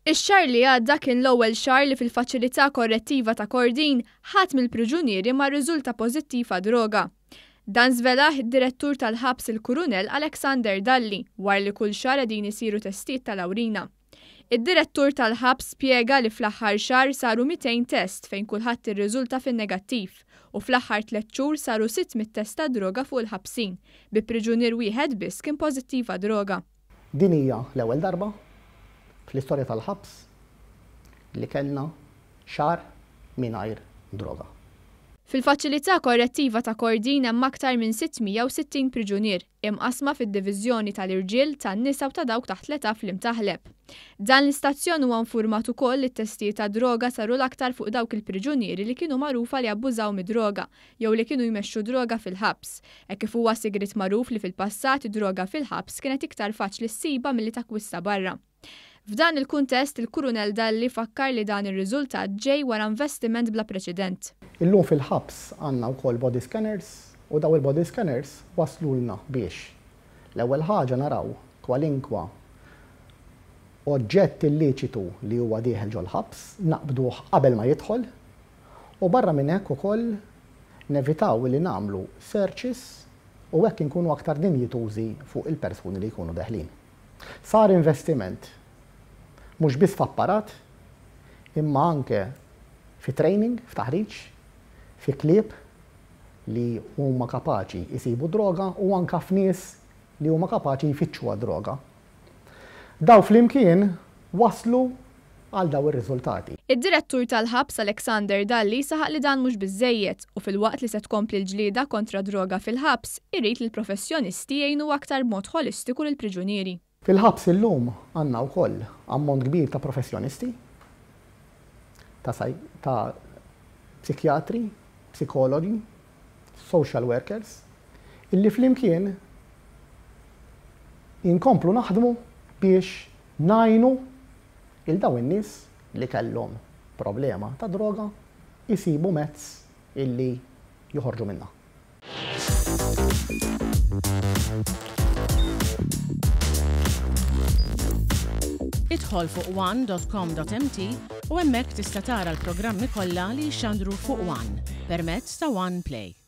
Ix-xahar li għadda kien l-ewwel xahar li fil-faċilità korrettiva ta' Kordin ħadd mill-priġunieri ma' Rriżulta Pożittiv Għad-Droga. Dan żvelah id-Direttur tal-ħabs il-Kurunell Alexander Dalli war li kull xahar qegħdin isiru testijiet tal-awrina. Id-Direttur tal-ħabs spjega li fl-aħħar xahar saru 200 test fejn kulħadd irriżulta fin-negattiv u fl-aħħar 3 xhur saru 600 test ta' droga fuq il-ħabsin bi priġunier wieħed biss kien pożittiv għad-droga. Din hija l-ewwel darba fl-istorja tal-ħabs li kellna xahar mingħajr droga. Fil-faċilità korrettiva ta' Kordin hemm aktar minn 660 priġunier imqasma fid-diviżjoni tal-irġiel, tan-nisa u ta' dawk taħt l-età fl-imtaħleb. Dan l-istazzjon huwa infurmat ukoll li t-testijiet ta' droga saru l-aktar fuq dawk il-priġunieri li kienu magħrufa li abbużaw mid-droga jew li kienu jmexxu droga fil-ħabs. Hekk kif huwa sigriet magħruf li fil-passat id-droga fil-ħabs kienet iktar faċli ssiba milli takkwista barra. F'dan il-kuntest il-Kurunell Dalli fakkar li dan ir-riżultat ġej wara investiment bla preċedent. Illum fil-ħabs għandna wkoll body scanners u daw il-body scanners waslulna biex l-ewwel ħaġa naraw kwalinkwa oġġett illiċitu li huwa dieħel ġol ħabs naqbduh qabel ma jidħol u barra minn hekk ukoll nevitaw li nagħmlu searches u hekk inkunu aktar dinjitużi fuq il-persuni li jkunu deħlin. Sar investiment mhux biss f'apparat, imma anke fi training, f'taħriġ, fi klieb li huma kapaċi jsibu droga u anke f'nies li huma kapaċi jfittxu għad-droga. Daw flimkien waslu għal daw ir-riżultati. Id-Direttur tal-ħabs Alexander Dalli saħaq li dan mhux biżżejjed u filwaqt li se tkompli l-ġlieda kontra droga fil-ħabs irid li l-professjonisti jgħinu aktar b'mod holistiku lill-priġunieri. Fil-ħabs illum għandna wkoll ammont kbir ta' professjonisti, ta' psikjatri, psikologi, social workers, illi flimkien inkomplu naħdmu biex ngħinu il daw in-nies li kellhom problema ta' droga jisibu mezz illi joħorġu minnha. Idħol fuq one.com.mt u hemmhekk tista' tara l-programmi kollha li jxandru fuq One permezz ta' One Play.